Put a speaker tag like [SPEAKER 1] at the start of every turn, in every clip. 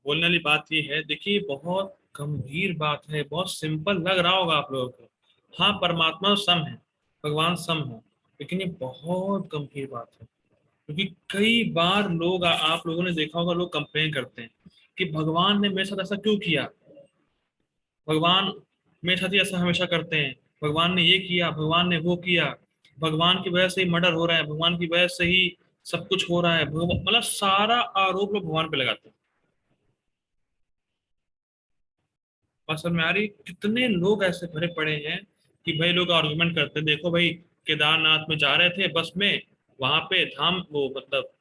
[SPEAKER 1] बोलने वाली बात ये है, देखिए बहुत गंभीर बात है, बहुत सिंपल लग रहा होगा आप लोगों को। हाँ, परमात्मा सम है, भगवान सम है, लेकिन ये बहुत गंभीर बात है। क्योंकि कई बार लोग आप लोगों ने देखा होगा, लोग कंप्लेन करते हैं कि भगवान ने मेरे साथ ऐसा क्यों किया, भगवान मेरे साथ ही ऐसा हमेशा करते हैं, भगवान ने ये किया, भगवान ने वो किया, भगवान की वजह से ही मर्डर हो रहा है, भगवान की वजह से ही सब कुछ हो रहा है, भगवान मतलब सारा आरोप लोग भगवान पे लगाते हैं। और समझ में आ रही, कितने लोग ऐसे भरे पड़े हैं कि भाई लोग आर्गुमेंट करते हैं, देखो भाई केदारनाथ में जा रहे थे बस में, वहां पे धाम वो मतलब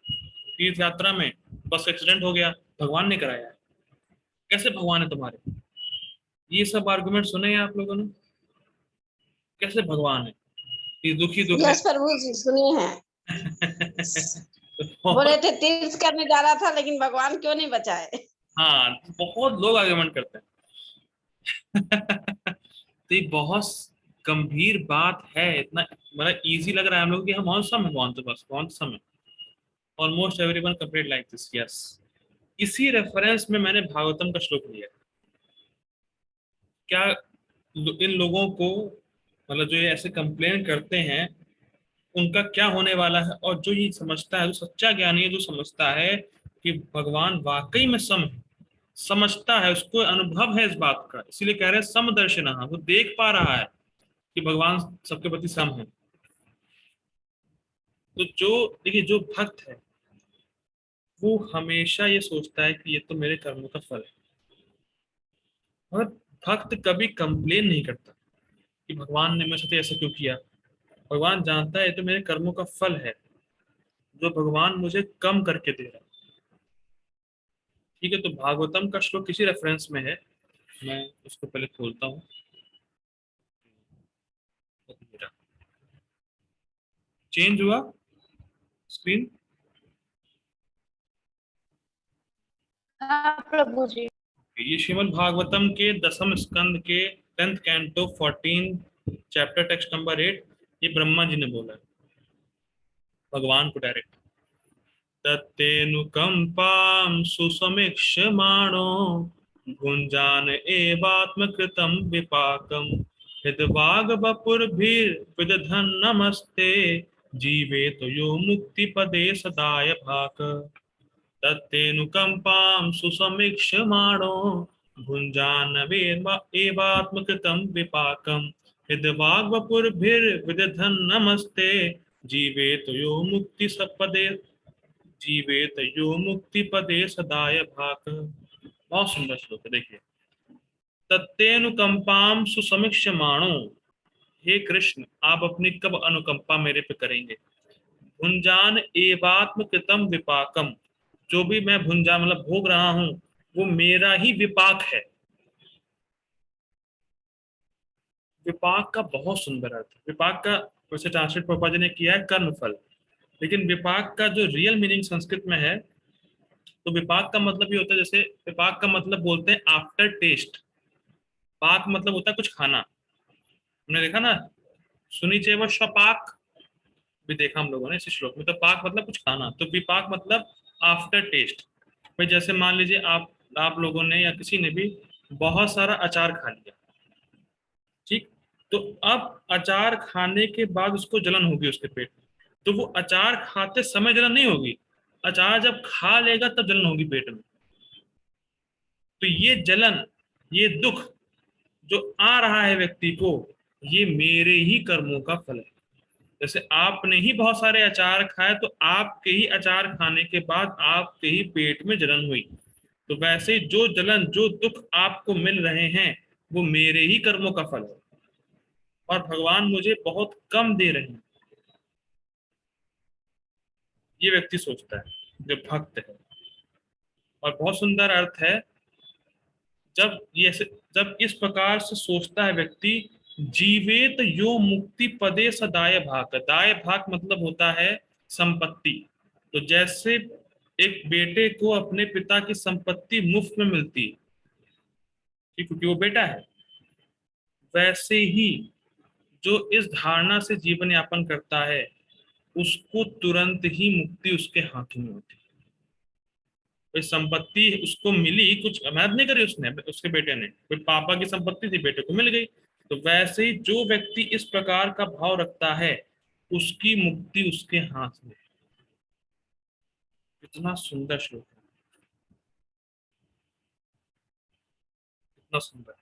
[SPEAKER 1] तीर्थ यात्रा में बस एक्सीडेंट हो गया, भगवान ने कराया है, कैसे भगवान है तुम्हारे। ये सब आर्गुमेंट सुने हैं आप लोगों ने, कैसे भगवान है, ये दुखी दुख है।
[SPEAKER 2] यस प्रभु जी सुनिए हैं। बोले
[SPEAKER 1] बहुत,
[SPEAKER 2] थे तीर्थ करने जा रहा था लेकिन भगवान क्यों नहीं बचाए।
[SPEAKER 1] हाँ बहुत लोग आर्गुमेंट करते हैं। तो ये बहुत गंभीर बात है, इतना मतलब इजी लग रहा है हम लोग कि हम ऑन सम है, कौन तो बस कौन सम है, almost everyone complete like this, yes. इसी रेफरेंस में मैंने भागवतम का श्लोक लिया। क्या इन लोगों को, मतलब जो ये ऐसे कंप्लेन करते हैं, उनका क्या होने वाला है, और जो ये समझता है, जो सच्चा ज्ञानी है, जो समझता है कि भगवान वाकई में सम है, समझता है, उसको अनुभव है इस बात का, इसीलिए कह रहे हैं समदर्शिना, वो देख पा रहा है कि भगवान सबके प्रति सम है। तो जो, देखिए जो भक्त है वो हमेशा ये सोचता है कि ये तो मेरे कर्मों का फल है, और भक्त कभी कंप्लेन नहीं करता कि भगवान ने मेरे साथ ऐसा क्यों किया। भगवान जानता है ये तो मेरे कर्मों का फल है, जो भगवान मुझे कम करके दे रहा है। ठीक है, तो भागवतम का श्लोक किसी रेफरेंस में है, मैं उसको पहले खोलता हूँ। चेंज हुआ स्क्रीन।
[SPEAKER 2] हाँ प्रभु जी।
[SPEAKER 1] ये श्रीमद् भागवतम के 10वें स्कंद के 10th canto 14 chapter text number 8, ये ब्रह्मा जी ने बोला है भगवान को डायरेक्ट। तत्तेऽनुकंपां सुसमीक्ष्यमाणो भुञ्जान एवात्मकृतं विपाकम् हृद्वाग्वपुर्भिर्विदधन् नमस्ते जीवेत यो मुक्तिपदे सदाय भाक। तत्तेऽनुकंपां सुसमीक्ष्यमाणो एवात्मकृतं विपाकम् हृद्वाग्वपुर्भिर्विदधन् नमस्ते जीवेत यो मुक्ति सपदे, जीवेत यो मुक्ति पदे सदाय भाक। बहुत सुंदर श्लोक है, देखिए। तत्तेनुकंपाम सुसमीक्ष्यमाणो, हे कृष्ण आप अपनी कब अनुकंपा मेरे पे करेंगे। भुंजान एवात्म कृतम विपाकम, जो भी मैं भुंजा मतलब भोग रहा हूं, वो मेरा ही विपाक है। विपाक का बहुत सुंदर अर्थ है। विपाक का वैसे ट्रांसलेट पापा जी ने किया है कर्मफल, लेकिन विपाक का जो रियल मीनिंग संस्कृत में है, तो विपाक का मतलब ये होता है, जैसे विपाक का मतलब बोलते हैं आफ्टर टेस्ट, पाक मतलब होता है कुछ खाना, हमने देखा ना, सुनी चाहिए वो स्वपाक भी देखा हम लोगों ने इसी श्लोक में, तो पाक मतलब कुछ खाना, तो विपाक मतलब आफ्टर टेस्ट। भाई जैसे मान लीजिए आप लोगों ने या किसी ने भी बहुत सारा अचार खा लिया, ठीक, तो अब अचार खाने के बाद उसको जलन होगी उसके पेट में, तो वो अचार खाते समय जलन नहीं होगी, अचार जब खा लेगा तब जलन होगी पेट में। तो ये जलन, ये दुख जो आ रहा है व्यक्ति को, ये मेरे ही कर्मों का फल है। जैसे आपने ही बहुत सारे अचार खाए, तो आपके ही अचार खाने के बाद आपके ही पेट में जलन हुई, तो वैसे ही जो जलन जो दुख आपको मिल रहे हैं, वो मेरे ही कर्मों का फल है, और भगवान मुझे बहुत कम दे रहे हैं, ये व्यक्ति सोचता है जो भक्त है। और बहुत सुंदर अर्थ है, जब ये जब इस प्रकार से सोचता है व्यक्ति, जीवेत यो मुक्ति पदे सदाय भाग, दाय भाग मतलब होता है संपत्ति। तो जैसे एक बेटे को अपने पिता की संपत्ति मुफ्त में मिलती है, ठीक, क्योंकि वो बेटा है, वैसे ही जो इस धारणा से जीवन यापन करता है, उसको तुरंत ही मुक्ति उसके हाथों में होती है। कोई संपत्ति उसको मिली, कुछ मेहनत नहीं करी उसने, उसके बेटे ने, कोई पापा की संपत्ति थी, बेटे को मिल गई। तो वैसे ही जो व्यक्ति इस प्रकार का भाव रखता है उसकी मुक्ति उसके हाथ में। कितना सुंदर श्लोक है, कितना सुंदर।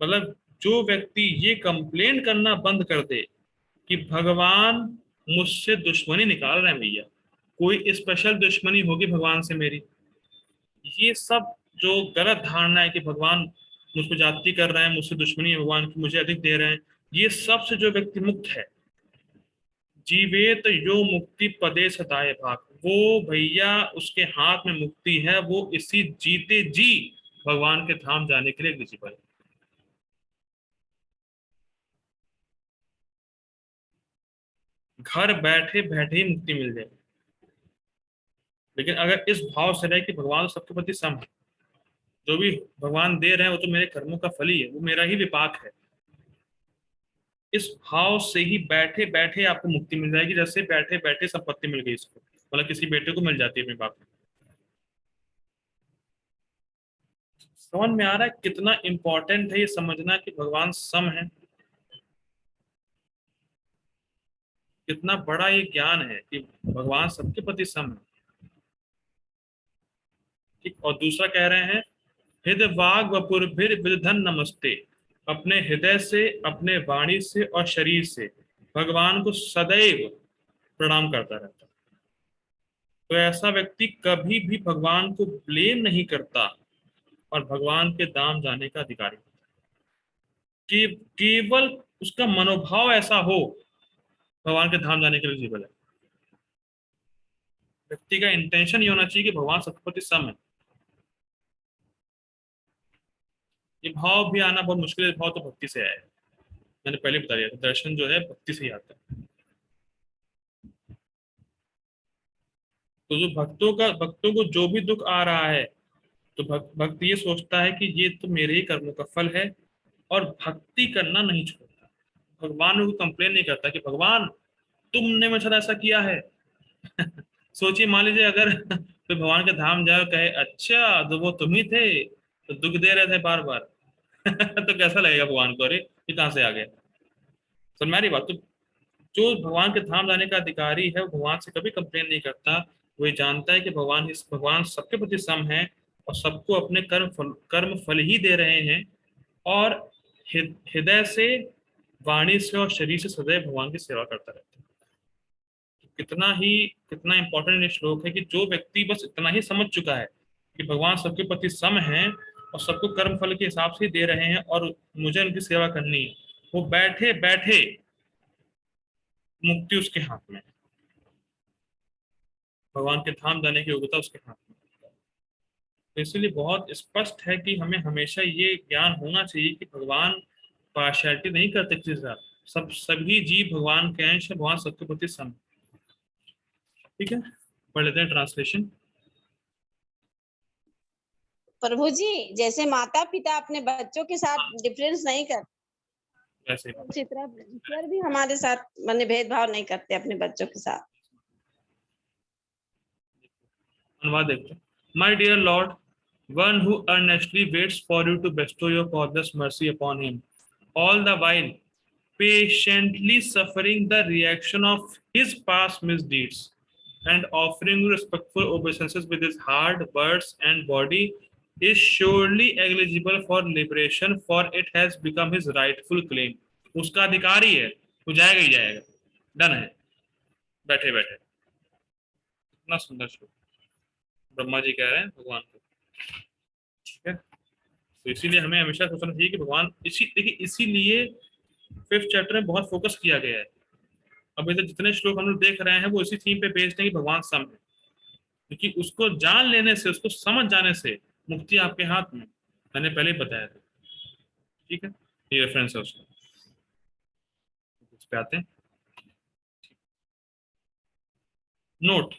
[SPEAKER 1] मतलब जो व्यक्ति ये कंप्लेन करना बंद कर दे कि भगवान मुझसे दुश्मनी निकाल रहे हैं भैया, कोई स्पेशल दुश्मनी होगी भगवान से मेरी, ये सब जो गलत धारणा है कि भगवान मुझ पर जाति कर रहे हैं, मुझसे दुश्मनी है भगवान की, मुझे अधिक दे रहे हैं, ये सब से जो व्यक्ति मुक्त है, जीवेत यो मुक्ति पदे सताए भाग, वो भैया उसके हाथ में मुक्ति है, वो इसी जीते जी भगवान के धाम जाने के लिए एलिजिबल है। घर बैठे बैठे ही मुक्ति मिल जाए, लेकिन अगर इस भाव से रहे कि भगवान तो सबके प्रति सम है, जो भी भगवान दे रहे हैं वो तो मेरे कर्मों का फल ही है, वो मेरा ही विपाक है, इस भाव से ही बैठे बैठे आपको मुक्ति मिल जाएगी, जैसे बैठे बैठे संपत्ति मिल गई इसको, मतलब किसी बेटे को मिल जाती है अपने बाप को। समझ में आ रहा है कितना इंपॉर्टेंट है ये समझना कि भगवान सम है, कितना बड़ा ये ज्ञान है कि भगवान सबके प्रति सम है। ठीक, और दूसरा कह रहे हैं हृदय वाग वपुर्भिर विदधन नमस्ते, अपने हृदय से, अपने वाणी से और शरीर से भगवान को सदैव प्रणाम करता रहता है। तो ऐसा व्यक्ति कभी भी भगवान को ब्लेम नहीं करता और भगवान के धाम जाने का अधिकारी, कि केवल उसका मनोभाव ऐसा हो भगवान के धाम जाने के लिए एलिजिबल है। व्यक्ति का इंटेंशन ये होना चाहिए कि भगवान सबके प्रति सम है। ये भाव भी आना बहुत मुश्किल है, भाव तो भक्ति से आया है, मैंने पहले बता दिया था, दर्शन जो है भक्ति से ही आता है। तो जो भक्तों को जो भी दुख आ रहा है, तो भक्त ये सोचता है कि ये तो मेरे ही कर्मों का फल है, और भक्ति करना नहीं छोड़ता। भगवान को कंप्लेन नहीं करता कि भगवान तुमने मेरे साथ ऐसा किया है। सोचिए, मान लीजिए अगर कोई भगवान के धाम जाए और कहे अच्छा तो वो तुम ही थे, तो दुख दे रहे थे बार बार तो कैसा लगेगा भगवान को, अरे ये कहाँ से आ गया। समझ में आ रही बात। तो जो भगवान के धाम जाने का अधिकारी है वो भगवान से कभी कंप्लेन नहीं करता, वो ये जानता है कि भगवान सबके प्रति सम है और सबको अपने कर्म फल ही दे रहे हैं, और हृदय से, वाणी से और शरीर से सदैव भगवान की सेवा करता रहता है। तो कितना इंपॉर्टेंट ये श्लोक है कि जो व्यक्ति बस इतना ही समझ चुका है कि भगवान सबके प्रति सम है और सबको कर्म फल के हिसाब से दे रहे हैं और मुझे उनकी सेवा करनी है, वो बैठे बैठे मुक्ति उसके हाथ में है, भगवान के धाम जाने की योग्यता उसके हाथ में। तो इसलिए बहुत स्पष्ट है कि हमें हमेशा ये ज्ञान होना चाहिए कि भगवान पार्शियलिटी नहीं करते किसी के साथ, सभी जीव भगवान के अंश है, भगवान सबके प्रति सम। ठीक है, पढ़ लेते हैं ट्रांसलेशन।
[SPEAKER 2] प्रभु जी, जैसे माता पिता अपने बच्चों के साथ डिफरेंस नहीं करते,
[SPEAKER 1] वैसे ही
[SPEAKER 2] उसी तरह ईश्वर भी हमारे साथ माने भेदभाव नहीं करते अपने बच्चों के साथ।
[SPEAKER 1] अनुवाद देखते हैं। My dear lord, one who earnestly waits for you to bestow your father's mercy upon him, all the while patiently suffering the reaction of his past misdeeds and offering you respectful obeisances with his heart, words, and body, is surely eligible for liberation, for it has become his rightful claim. उसका अधिकारी है, वो जाएगा ही जाएगा, done है बैठे बैठे। इतना सुंदर श्लोक ब्रह्मा जी कह रहे हैं भगवान को। ठीक है, तो इसीलिए हमें हमेशा सोचना चाहिए कि भगवान इसीलिए 5th चैप्टर में बहुत फोकस किया गया है। अभी तक जितने श्लोक हम लोग देख रहे हैं वो इसी थीम पे बेस्ड है कि भगवान सम है, क्योंकि उसको जान लेने से, उसको समझ जाने से मुक्ति आपके हाथ में, मैंने पहले ही बताया था। ठीक है, ये रेफरेंस है उसका। उस पे आते हैं। नोट,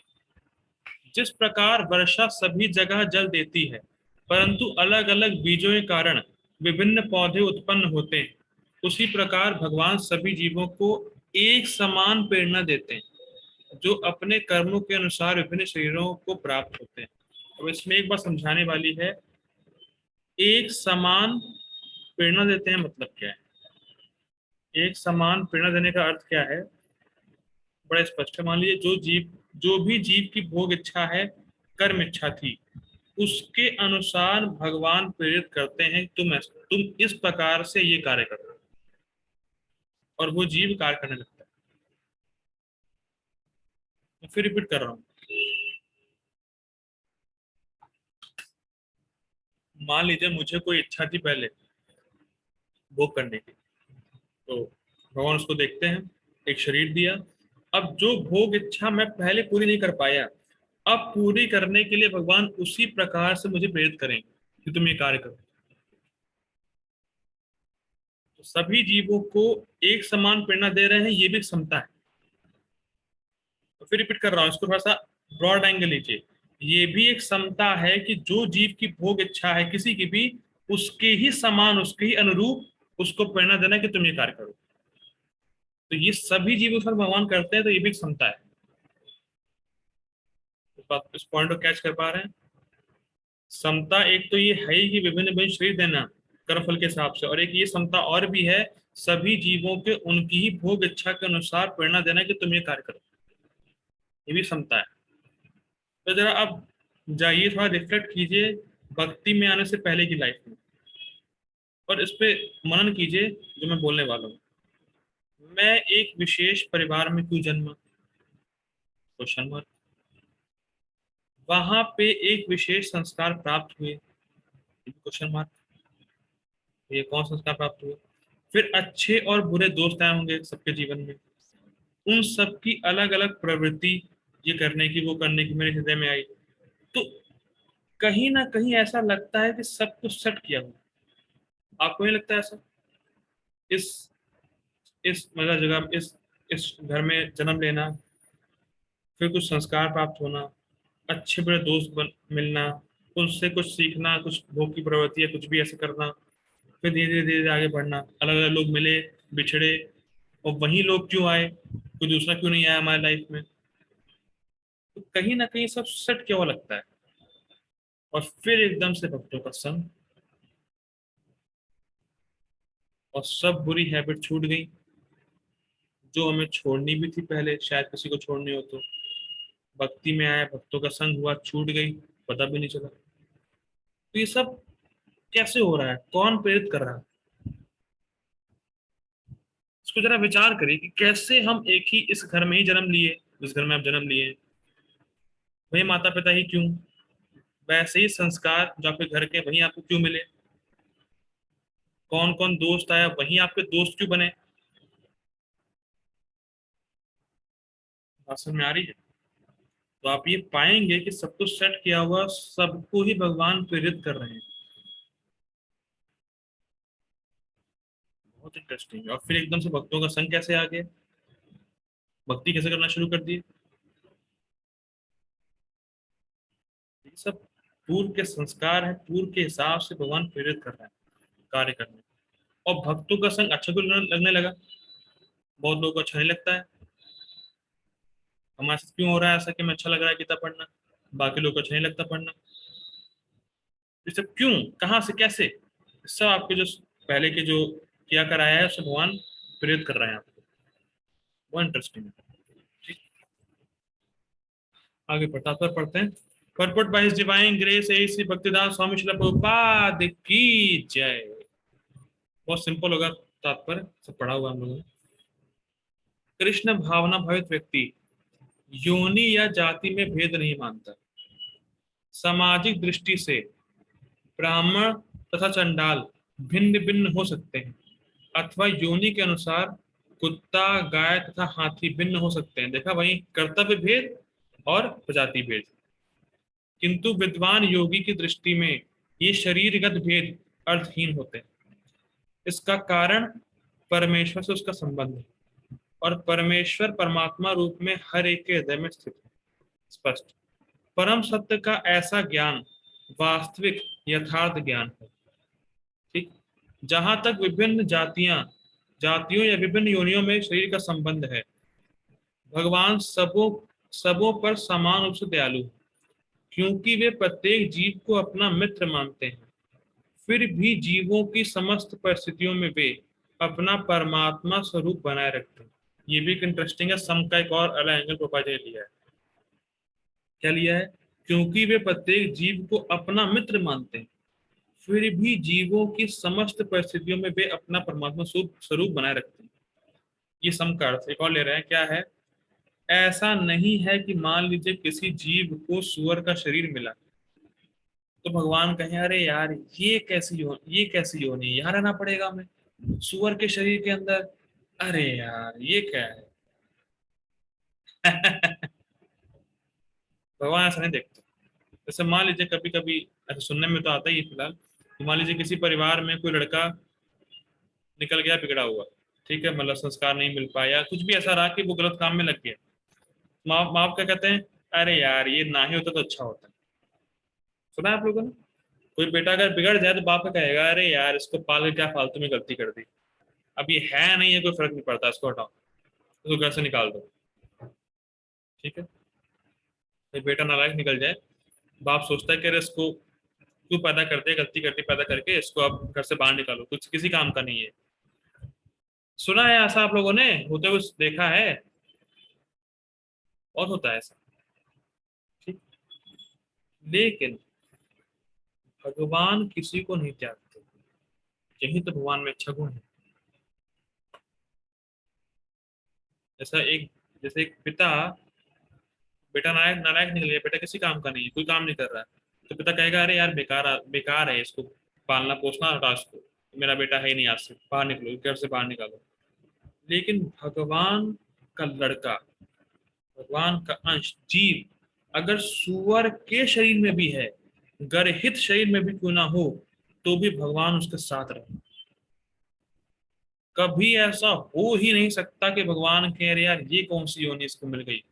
[SPEAKER 1] जिस प्रकार वर्षा सभी जगह जल देती है परंतु अलग अलग बीजों के कारण विभिन्न पौधे उत्पन्न होते हैं, उसी प्रकार भगवान सभी जीवों को एक समान प्रेरणा देते हैं। जो अपने कर्मों के अनुसार विभिन्न शरीरों को प्राप्त होते हैं। अब इसमें एक बात समझाने वाली है, एक समान प्रेरणा देते हैं मतलब क्या है? एक समान प्रेरणा देने का अर्थ क्या है? बड़ा स्पष्ट है। मान लीजिए जो भी जीव की भोग इच्छा है, कर्म इच्छा थी, उसके अनुसार भगवान प्रेरित करते हैं, तुम इस प्रकार से ये कार्य करो, और वो जीव कार्य करने लगता है। मैं फिर रिपीट कर रहा हूँ। मान लीजिए मुझे कोई इच्छा थी पहले भोग करने की, तो भगवान उसको देखते हैं, एक शरीर दिया। अब जो भोग इच्छा मैं पहले पूरी नहीं कर पाया, अब पूरी करने के लिए भगवान उसी प्रकार से मुझे प्रेरित करेंगे कि तुम ये कार्य करो। तो सभी जीवों को एक समान प्रेरणा दे रहे हैं, ये भी एक समता है। तो फिर रिपीट कर रहा हूँ, इसको थोड़ा सा ब्रॉड एंगल लीजिए। ये भी एक समता है कि जो जीव की भोग इच्छा है किसी की भी, उसके ही समान, उसके ही अनुरूप उसको प्रेरणा देना कि तुम ये कार्य करो। तो ये सभी जीवों पर भगवान करते हैं, तो ये भी एक समता है। इस पॉइंट को कैच कर पा रहे हैं? समता एक तो ये है ही कि विभिन्न विभिन्न शरीर देना कर्मफल के हिसाब से, और एक ये समता और भी है, सभी जीवों के उनकी ही भोग इच्छा के अनुसार प्रेरणा देना कि तुम ये कार्य करो, ये भी समता है। तो जरा अब जाइए, थोड़ा रिफ्लेक्ट कीजिए भक्ति में आने से पहले की लाइफ में, और इस पे मनन कीजिए जो मैं बोलने वाला हूँ। मैं एक विशेष परिवार में क्यों जन्मा? Question mark. वहां पे एक विशेष संस्कार प्राप्त हुए? Question mark. ये कौन संस्कार प्राप्त हुए? फिर अच्छे और बुरे दोस्त आए होंगे सबके जीवन में, उन सबकी अलग अलग प्रवृत्ति, ये करने की वो करने की मेरे हृदय में आई। तो कहीं ना कहीं ऐसा लगता है कि सब कुछ सेट किया हुआ। आपको नहीं लगता ऐसा? इस इस मतलब जगह, इस घर में जन्म लेना, फिर कुछ संस्कार प्राप्त होना, अच्छे बुरे दोस्त मिलना, उनसे कुछ सीखना, कुछ भोग की प्रवृत्ति या कुछ भी ऐसे करना, फिर धीरे धीरे धीरे आगे बढ़ना, अलग अलग लोग मिले, बिछड़े, और वही लोग क्यों आए, कोई दूसरा क्यों नहीं आया हमारी लाइफ में? तो कहीं ना कहीं सब सेट किया हुआ लगता है। और फिर एकदम से भक्तों का संग, और सब बुरी हैबिट छूट गई, जो हमें छोड़नी भी थी पहले, शायद किसी को छोड़नी हो तो। भक्ति में आया, भक्तों का संग हुआ, छूट गई, पता भी नहीं चला। तो ये सब कैसे हो रहा है? कौन प्रेरित कर रहा है? इसको जरा विचार करिए कि कैसे हम एक ही इस घर में ही जन्म लिए, जिस घर में आप जन्म लिए, वही माता पिता ही क्यों, वैसे ही संस्कार जो आपके घर के वही आपको क्यों मिले, कौन कौन दोस्त आया वही आपके दोस्त क्यों बने? बात समझ में आ रही है? तो आप ये पाएंगे कि सब कुछ सेट किया हुआ, सबको ही भगवान प्रेरित कर रहे हैं। बहुत इंटरेस्टिंग। और फिर एकदम से भक्तों का संग कैसे आ गया, भक्ति कैसे करना शुरू कर दिए? ये सब पूर्व के संस्कार है, पूर्व के हिसाब से भगवान प्रेरित कर रहे हैं कार्य करने। और भक्तों का संग अच्छा क्यों लगने लगा? बहुत लोगों को अच्छा नहीं लगता है। हमारे साथ क्यों हो रहा है ऐसा कि हमें अच्छा लग रहा है किताब पढ़ना, बाकी लोगों को अच्छा नहीं लगता पढ़ना? ये सब क्यों, कहाँ से, कैसे? सब आपके जो पहले के जो किया कराया है, सब भगवान प्रेरित कर रहे हैं आपको। बहुत इंटरेस्टिंग है। ठीक, आगे तात्पर्य पढ़ते हैं। Purport by his divine grace है श्री भक्तिदास स्वामी श्रील प्रभुपाद की जय। बहुत सिंपल होगा तात्पर्य, सब पढ़ा हुआ हम लोगों ने। कृष्ण भावना भावित व्यक्ति योनि या जाति में भेद नहीं मानता। सामाजिक दृष्टि से ब्राह्मण तथा चंडाल भिन्न भिन्न हो सकते हैं, अथवा योनि के अनुसार कुत्ता, गाय तथा हाथी भिन्न हो सकते हैं। देखा, वही कर्तव्य भेद और प्रजाति भेद। किंतु विद्वान योगी की दृष्टि में ये शरीरगत भेद अर्थहीन होते हैं। इसका कारण परमेश्वर से उसका संबंध है, और परमेश्वर परमात्मा रूप में हर एक के हृदय में स्थित है। स्पष्ट। परम सत्य का ऐसा ज्ञान वास्तविक यथार्थ ज्ञान है। ठीक। जहां तक विभिन्न जातियों या विभिन्न योनियों में शरीर का संबंध है, भगवान सबों सबों पर समान रूप से दयालु हैं, क्योंकि वे प्रत्येक जीव को अपना मित्र मानते हैं। फिर भी जीवों की समस्त परिस्थितियों में वे अपना परमात्मा स्वरूप बनाए रखते हैं। ये भी एक इंटरेस्टिंग है, सम का एक और अलग एंगल प्रोपाइट लिया है। क्या लिया है? क्योंकि वे प्रत्येक जीव को अपना मित्र मानते हैं, फिर भी जीवों की समस्त परिस्थितियों में वे अपना परमात्मा स्वरूप बनाए रखते हैं। ये सम का अर्थ एक और ले रहे हैं, क्या है? ऐसा नहीं है कि मान लीजिए किसी जीव को सूअर का शरीर मिला, तो भगवान कहें अरे यार ये कैसी योनि, यहाँ रहना पड़ेगा हमें सूअर के शरीर के अंदर। अरे यार ये क्या है? भगवान ऐसा नहीं देखते। जैसे मान लीजिए कभी कभी ऐसे सुनने में तो आता ही है फिलहाल, तो मान लीजिए किसी परिवार में कोई लड़का निकल गया बिगड़ा हुआ, ठीक है, मतलब संस्कार नहीं मिल पाया, कुछ भी ऐसा रहा कि वो गलत काम में लग गया। माँ बाप क्या कहते हैं? अरे यार ये ना ही होता तो अच्छा होता। सुना है आप लोगों ने? कोई बेटा अगर बिगड़ जाए तो बाप का कहेगा अरे यार इसको पाल के क्या फालतू में गलती कर दी, अब ये है नहीं है कोई फर्क नहीं पड़ता, इसको हटाओ, इसको घर से निकाल दो। ठीक है, कोई बेटा नालायक निकल जाए, बाप सोचता है कि अरे इसको क्यों पैदा करते, गलती करती पैदा करके, इसको अब घर से बाहर निकालो, कुछ किसी काम का नहीं है। सुना है ऐसा आप लोगों ने होते हुए, देखा है, और होता है ऐसा। ठीक। लेकिन भगवान किसी को नहीं त्यागते, यही तो भगवान में अच्छा गुण है। जैसा एक जैसे एक पिता, बेटा नालायक नालायक निकल गया, बेटा किसी काम का नहीं है, कोई काम नहीं कर रहा है, तो पिता कहेगा अरे यार बेकार है इसको पालना पोसना, हटा इसको, मेरा बेटा है ही नहीं, आज से बाहर निकलो, घर से बाहर निकालो। लेकिन भगवान का लड़का, भगवान का अंश जीव, अगर सुअर के शरीर में भी है, गर्हित शरीर में भी क्यों ना हो, तो भी भगवान उसके साथ रहे। कभी ऐसा हो ही नहीं सकता कि भगवान कह रहे यार ये कौन सी योनि इसको मिल गई,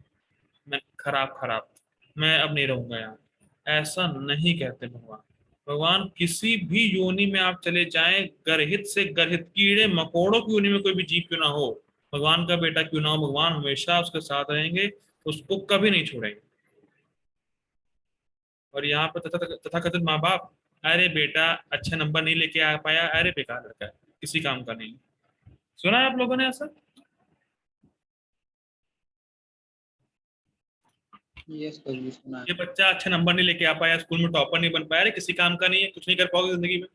[SPEAKER 1] मैं खराब खराब, मैं अब नहीं रहूंगा यहाँ। ऐसा नहीं कहते भगवान। भगवान किसी भी योनि में आप चले जाएं, गर्हित से गर्हित, कीड़े मकोड़ों की योनि में कोई भी जीव क्यों ना हो, भगवान का बेटा क्यों ना हो, भगवान हमेशा उसके साथ रहेंगे, उसको कभी नहीं छोड़ेंगे। और यहाँ पर तथाकथित माँ बाप, अरे बेटा अच्छे नंबर नहीं लेके आ पाया, अरे बेकार लड़का है, किसी काम का नहीं। सुना है आप लोगों ने ऐसा?
[SPEAKER 3] यस सर, ये सुना है।
[SPEAKER 1] ये बच्चा अच्छे नंबर नहीं लेके आ पाया, स्कूल में टॉपर नहीं बन पाया, अरे किसी काम का नहीं है, कुछ नहीं कर पाओगे जिंदगी में,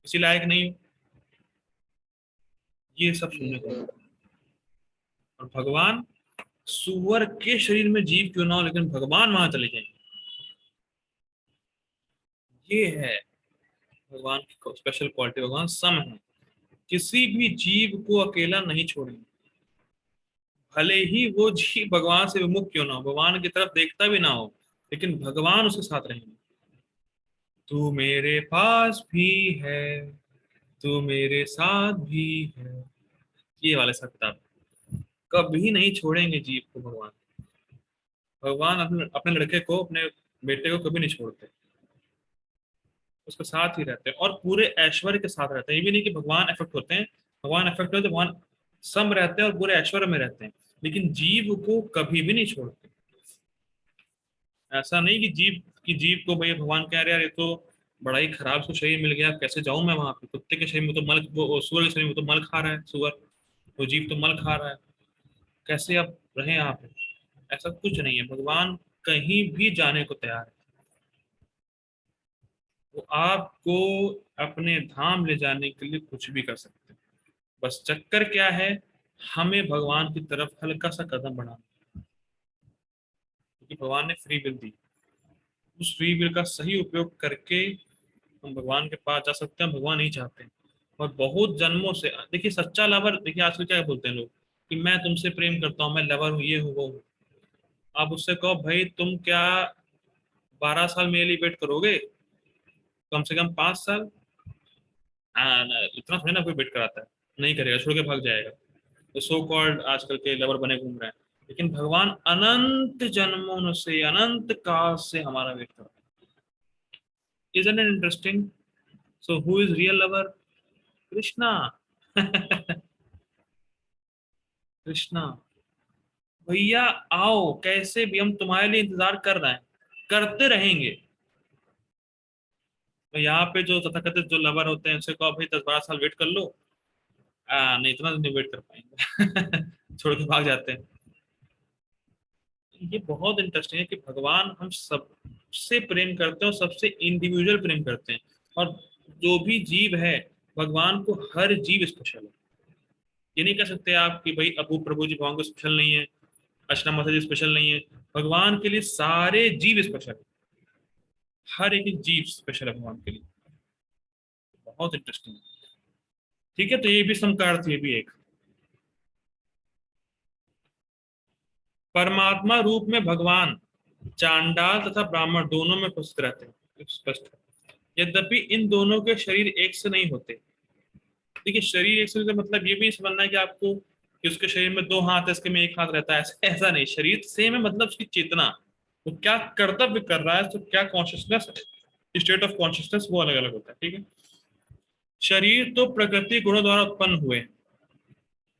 [SPEAKER 1] किसी लायक नहीं हो। ये सब सुनने
[SPEAKER 3] यस
[SPEAKER 1] को
[SPEAKER 3] सर।
[SPEAKER 1] मिलता है। और भगवान सुअर के शरीर में जीव क्यों ना हो, लेकिन भगवान वहां चले जाएंगे। ये है भगवान की स्पेशल क्वालिटी, भगवान सम है, किसी भी जीव को अकेला नहीं छोड़ेंगे। भले ही वो जीव भगवान से विमुख क्यों ना हो, भगवान की तरफ देखता भी ना हो, लेकिन भगवान उसके साथ रहेंगे। तू मेरे पास भी है, तू मेरे साथ भी है, ये वाले सब किताब कभी नहीं छोड़ेंगे जीव को भगवान। भगवान अपने अपने लड़के को, अपने बेटे को कभी नहीं छोड़ते, उसके साथ ही रहते हैं और पूरे ऐश्वर्य के साथ रहते हैं। ये भी नहीं कि भगवान इफेक्ट होते हैं, भगवान इफेक्ट होते हैं, भगवान सम रहते हैं और पूरे ऐश्वर्य में रहते हैं, लेकिन जीव को कभी भी नहीं छोड़ते। ऐसा नहीं कि जीव को भैया भगवान कह रहे यार ये तो बड़ा ही खराब सा शरीर मिल गया, कैसे जाऊं मैं वहां पे, कुत्ते के शरीर में तो मल, वो सूअर के शरीर में तो मल खा रहा है सूअर, वो जीव तो मल खा रहा है, कैसे आप रहे यहाँ पे। ऐसा कुछ नहीं है, भगवान कहीं भी जाने को तैयार है। वो आपको अपने धाम ले जाने के लिए कुछ भी कर सकते हैं। बस चक्कर क्या है, हमें भगवान की तरफ हल्का सा कदम बढ़ाना, क्योंकि भगवान ने फ्री विल दी, उस फ्री विल का सही उपयोग करके हम भगवान के पास जा सकते हैं, भगवान नहीं चाहते हैं। और बहुत जन्मों से देखिए, सच्चा लवर, देखिए आजकल क्या बोलते हैं लोग कि मैं तुमसे प्रेम करता हूँ, मैं लवर हूँ, ये हूँ वो हूँ। आप उससे कहो भाई तुम क्या 12 साल मेरे लिए वेट करोगे, कम से कम 5 साल। हाँ इतना थोड़ी ना कोई वेट कराता है, नहीं करेगा, छोड़ के भाग जाएगा। तो सो कॉल्ड आजकल के लवर बने घूम रहे हैं, लेकिन भगवान अनंत जन्मों से, अनंत काल से हमारा वेट कर रहे हैं। Isn't it interesting? So who is real lover? Krishna. Krishna. भैया आओ, कैसे भी हम तुम्हारे लिए इंतजार कर रहे हैं, करते रहेंगे। तो यहाँ पे जो तथाकथित जो लवर होते हैं उनसे कहो भाई 10-12 साल वेट कर लो, नहीं इतना नहीं वेट कर पाएंगे। छोड़ के भाग जाते हैं। ये बहुत इंटरेस्टिंग है कि भगवान हम सबसे प्रेम करते हैं और सबसे इंडिविजुअल प्रेम करते हैं। और जो भी जीव है, भगवान को हर जीव स्पेशल है। ये नहीं कह सकते आप कि भाई अबू प्रभु जी भगवान को स्पेशल नहीं है, अर्चना माता जी स्पेशल नहीं है। भगवान के लिए सारे जीव स्पेशल है, हर एक जीव स्पेशल है भगवान के लिए। बहुत इंटरेस्टिंग है। ठीक है, तो ये भी समकार्थ, ये भी एक परमात्मा रूप में भगवान चांडाल तथा ब्राह्मण दोनों में उपस्थित रहते हैं, स्पष्ट है। यद्यपि इन दोनों के शरीर एक से नहीं होते। देखिए, शरीर एक से मतलब ये भी समझना है कि आपको कि उसके शरीर में 2 हाथ है, इसके में 1 हाथ रहता है, ऐसा नहीं। शरीर सेम है, मतलब उसकी चेतना, वो क्या कर्तव्य कर रहा है, तो क्या कॉन्शियसनेस, स्टेट ऑफ कॉन्शियसनेस, वो अलग अलग होता है। ठीक है, शरीर तो प्रकृति गुणों द्वारा उत्पन्न हुए,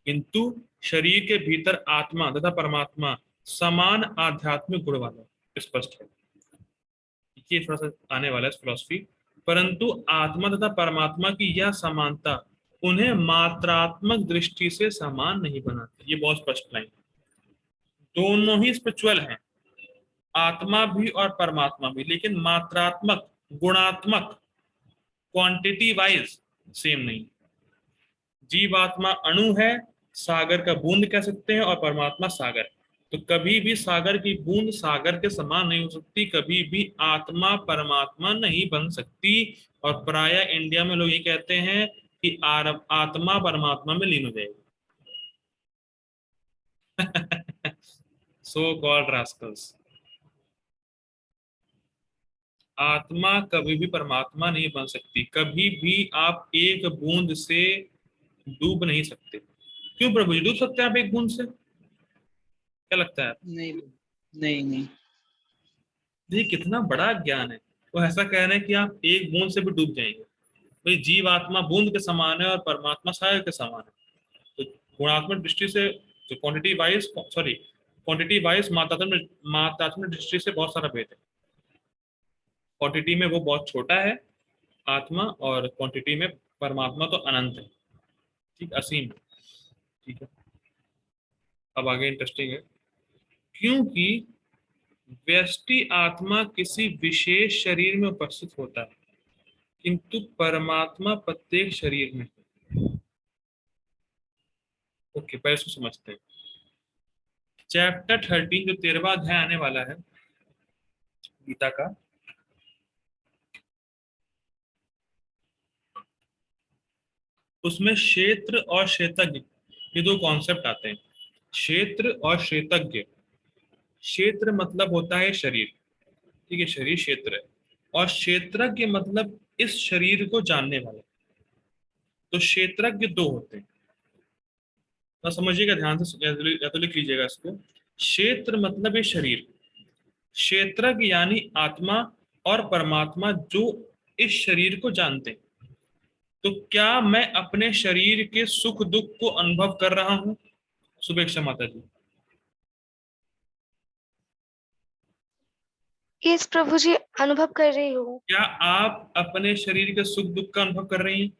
[SPEAKER 1] किंतु शरीर के भीतर आत्मा तथा परमात्मा समान आध्यात्मिक गुण वाले, स्पष्ट है। ये थोड़ा सा आने वाला है फिलॉसफी। परंतु आत्मा तथा परमात्मा की यह समानता उन्हें मात्रात्मक दृष्टि से समान नहीं बनाती। ये बहुत स्पष्ट लाइन। दोनों ही स्पिरिचुअल हैं, आत्मा भी और परमात्मा भी, लेकिन मात्रात्मक, गुणात्मक, क्वांटिटी वाइज सेम नहीं। जीवात्मा अणु है, सागर का बूंद कह सकते हैं, और परमात्मा सागर। तो कभी भी सागर की बूंद सागर के समान नहीं हो सकती, कभी भी आत्मा परमात्मा नहीं बन सकती। और प्राय इंडिया में लोग ये कहते हैं कि आत्मा परमात्मा में लीन हो जाएगी। So called Rascals. आत्मा कभी भी परमात्मा नहीं बन सकती, कभी भी आप एक बूंद से डूब नहीं सकते। क्यों प्रभु जी, डूब सकते हैं आप एक बूंद से? क्या लगता है?
[SPEAKER 3] नहीं नहीं नहीं।
[SPEAKER 1] देखिए कितना बड़ा ज्ञान है। तो ऐसा कह रहे हैं कि आप एक बूंद से भी डूब जाएंगे। भाई जीव आत्मा बूंद के समान है और परमात्मा सागर के समान है। तो गुणात्मक दृष्टि से, जो क्वांटिटी वाइज मात्रात्मक दृष्टि से बहुत सारा भेद है। क्वांटिटी में वो बहुत छोटा है आत्मा, और क्वांटिटी में परमात्मा तो अनंत है, ठीक, असीम है। ठीक है, अब आगे इंटरेस्टिंग है। क्योंकि व्यष्टि आत्मा किसी विशेष शरीर में उपस्थित होता है, किंतु परमात्मा प्रत्येक शरीर में है। ओके, पहले इसको समझते हैं। चैप्टर 13, जो 13वां अध्याय आने वाला है गीता का, उसमें क्षेत्र और क्षेत्रज्ञ, ये 2 कॉन्सेप्ट आते हैं। क्षेत्र और क्षेत्रज्ञ। क्षेत्र मतलब होता है शरीर, ठीक है, शरीर क्षेत्र है। और क्षेत्रज्ञ मतलब इस शरीर को जानने वाले। तो क्षेत्रज्ञ 2 होते हैं। तो समझिएगा ध्यान से, या तो लिख लीजिएगा इसको। क्षेत्र मतलब ये शरीर, क्षेत्रज्ञ यानी आत्मा और परमात्मा जो इस शरीर को जानते हैं। तो क्या मैं अपने शरीर के सुख दुख को अनुभव कर रहा हूं, सुपेक्षा माता जी?
[SPEAKER 4] यस प्रभु जी, अनुभव कर रही हूँ।
[SPEAKER 1] क्या आप अपने शरीर के सुख दुख का अनुभव कर रही हैं?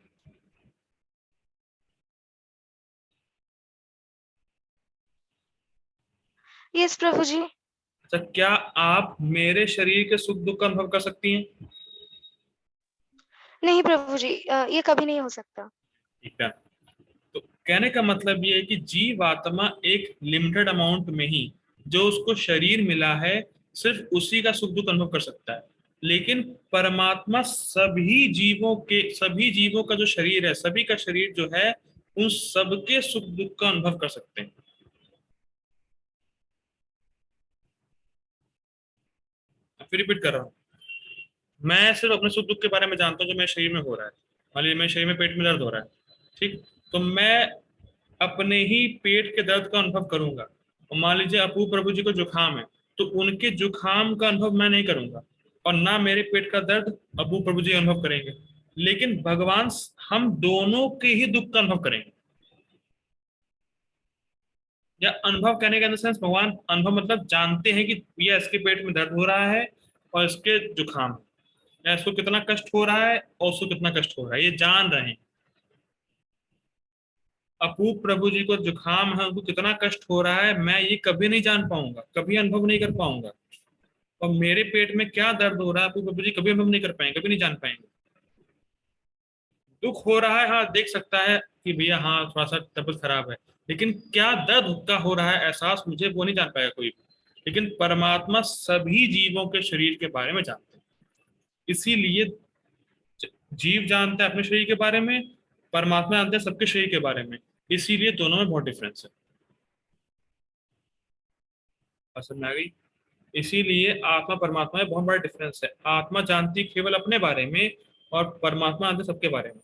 [SPEAKER 4] यस प्रभु जी।
[SPEAKER 1] अच्छा, क्या आप मेरे शरीर के सुख दुख का अनुभव कर सकती हैं?
[SPEAKER 4] नहीं प्रभु जी, ये कभी नहीं हो सकता।
[SPEAKER 1] ठीक है, तो कहने का मतलब ये है कि जीव आत्मा एक लिमिटेड अमाउंट में ही, जो उसको शरीर मिला है, सिर्फ उसी का सुख दुख अनुभव कर सकता है। लेकिन परमात्मा सभी जीवों का जो शरीर है, सभी का शरीर जो है, उन सबके सुख दुख का अनुभव कर सकते हैं। फिर रिपीट कर रहा हूँ, मैं सिर्फ अपने सुख दुख के बारे में जानता हूँ जो मेरे शरीर में हो रहा है। मान लीजिए मेरे शरीर में पेट में दर्द हो रहा है, ठीक, तो मैं अपने ही पेट के दर्द का अनुभव करूंगा। और मान लीजिए अपू प्रभु जी को जुकाम है, तो उनके जुकाम का अनुभव मैं नहीं करूंगा, और ना मेरे पेट का दर्द अपू प्रभु जी अनुभव करेंगे। लेकिन भगवान, हम दोनों के ही दुख का अनुभव करेंगे। या अनुभव कहने का सेंस भगवान अनुभव मतलब जानते हैं कि ये इसके पेट में दर्द हो रहा है और इसके जुकाम है, या इसको कितना कष्ट हो रहा है और उसको कितना कष्ट हो रहा है, ये जान रहे हैं। अपूप प्रभु जी को जुकाम है, उनको कितना कष्ट हो रहा है मैं ये कभी नहीं जान पाऊंगा, कभी अनुभव नहीं कर पाऊंगा। और मेरे पेट में क्या दर्द हो रहा है अपूप प्रभु जी कभी अनुभव नहीं कर पाएंगे, कभी नहीं जान पाएंगे। दुख हो रहा है, हाँ देख सकता है कि भैया हाँ थोड़ा सा तबीयत खराब है, लेकिन क्या दर्द का हो रहा है एहसास मुझे वो नहीं जान पाएगा कोई भी। लेकिन परमात्मा सभी जीवों के शरीर के बारे में जानते हैं, इसीलिए जीव जानता है अपने शरीर के बारे में, परमात्मा जानते हैं सबके शरीर के बारे में, इसीलिए दोनों में बहुत डिफरेंस है। समझ में आ गई? इसीलिए आत्मा परमात्मा में बहुत बड़ा डिफरेंस है। आत्मा जानती केवल अपने बारे में और परमात्मा जानते सबके बारे में,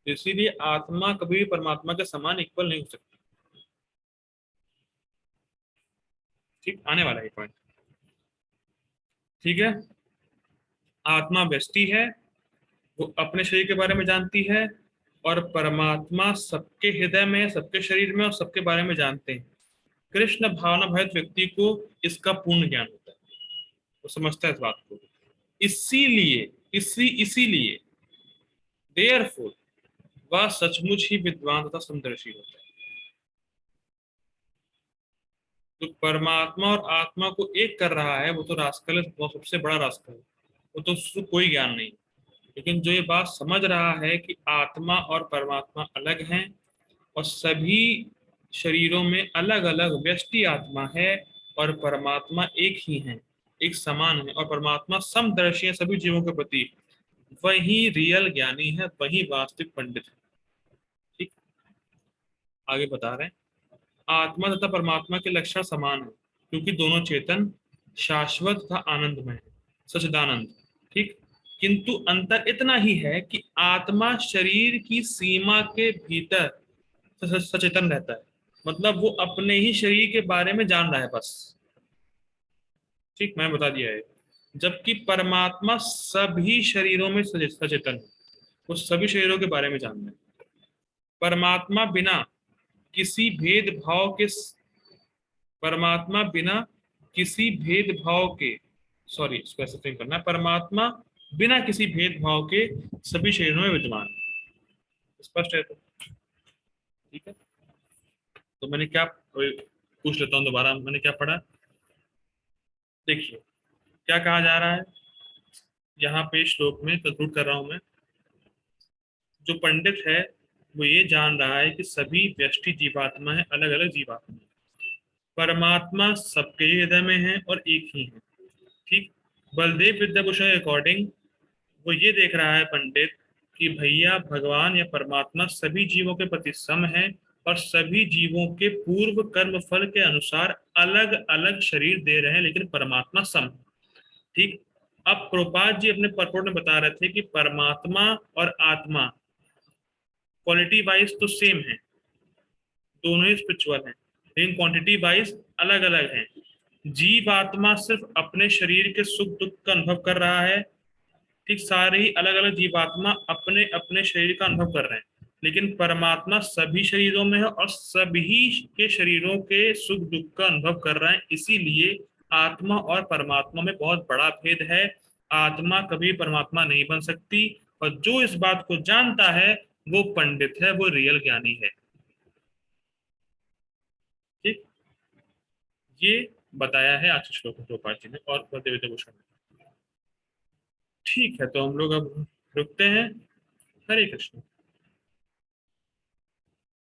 [SPEAKER 1] इसीलिए आत्मा कभी भी परमात्मा के समान इक्वल नहीं हो सकती। ठीक, आने वाला है पॉइंट। ठीक है, आत्मा व्यष्टि है, वो अपने शरीर के बारे में जानती है, और परमात्मा सबके हृदय में, सबके शरीर में और सबके बारे में जानते हैं। कृष्ण भावना भरित व्यक्ति को इसका पूर्ण ज्ञान होता है, वो समझता है इस बात को। इसीलिए इसीलिए देयरफॉर वह सचमुच ही विद्वान तथा समदर्शी होता है। जो परमात्मा और आत्मा को एक कर रहा है वो तो रास्कल है, वो सबसे बड़ा रास्कल है, वो तो उसको कोई ज्ञान नहीं। लेकिन जो ये बात समझ रहा है कि आत्मा और परमात्मा अलग हैं और सभी शरीरों में अलग अलग व्यष्टि आत्मा है और परमात्मा एक ही है, एक समान है, और परमात्मा समदर्शी है सभी जीवों के प्रति, वही रियल ज्ञानी है, वही वास्तविक पंडित है। ठीक, आगे बता रहे हैं, आत्मा तथा परमात्मा के लक्षण समान है क्योंकि दोनों चेतन, शाश्वत तथा आनंदमय है, सच्चिदानंद। ठीक, किंतु अंतर इतना ही है कि आत्मा शरीर की सीमा के भीतर सचेतन रहता है, मतलब वो अपने ही शरीर के बारे में जान रहा है बस। ठीक, मैं बता दिया है। जबकि परमात्मा सभी शरीरों में सचेतन है, वो सभी शरीरों के बारे में जान रहा है। परमात्मा बिना किसी भेदभाव के, परमात्मा बिना किसी भेदभाव के, सॉरी इसको ऐसे फ्रेम करना है, परमात्मा बिना किसी भेदभाव के सभी शरीरों में विद्यमान है। स्पष्ट है? तो ठीक है, तो मैंने क्या पूछ लेता हूँ दोबारा, मैंने क्या पढ़ा देखिए, क्या कहा जा रहा है यहाँ पे श्लोक में, कंक्लूड कर रहा हूं मैं। जो पंडित है वो ये जान रहा है कि सभी व्यष्टि जीवात्मा है, अलग अलग जीवात्मा, परमात्मा सबके हृदय में है और एक ही है। ठीक, बलदेव विद्याभूषण के अकॉर्डिंग वो ये देख रहा है पंडित कि भैया भगवान या परमात्मा सभी जीवों के प्रति सम है और सभी जीवों के पूर्व कर्म फल के अनुसार अलग अलग शरीर दे रहे हैं, लेकिन परमात्मा सम है। ठीक, अब प्रभुपाद जी अपने परपोर्ट में बता रहे थे कि परमात्मा और आत्मा क्वालिटी वाइज तो सेम है, दोनों ही स्पिरिचुअल हैं, लेकिन क्वांटिटी वाइज अलग अलग हैं। जीव आत्मा सिर्फ अपने शरीर के सुख दुख का अनुभव कर रहा है। ठीक, सारे ही अलग अलग जीवात्मा अपने अपने शरीर का अनुभव कर रहे हैं, लेकिन परमात्मा सभी शरीरों में है और सभी के शरीरों के सुख दुख का अनुभव कर रहे हैं। इसीलिए आत्मा और परमात्मा में बहुत बड़ा भेद है, आत्मा कभी परमात्मा नहीं बन सकती, और जो इस बात को जानता है वो पंडित है, वो रियल ज्ञानी है। ठीक, ये बताया है आज श्लोक प्रभुपाद जी ने और बलदेव भूषण ने। ठीक है, तो हम लोग अब रुकते हैं। हरे कृष्ण।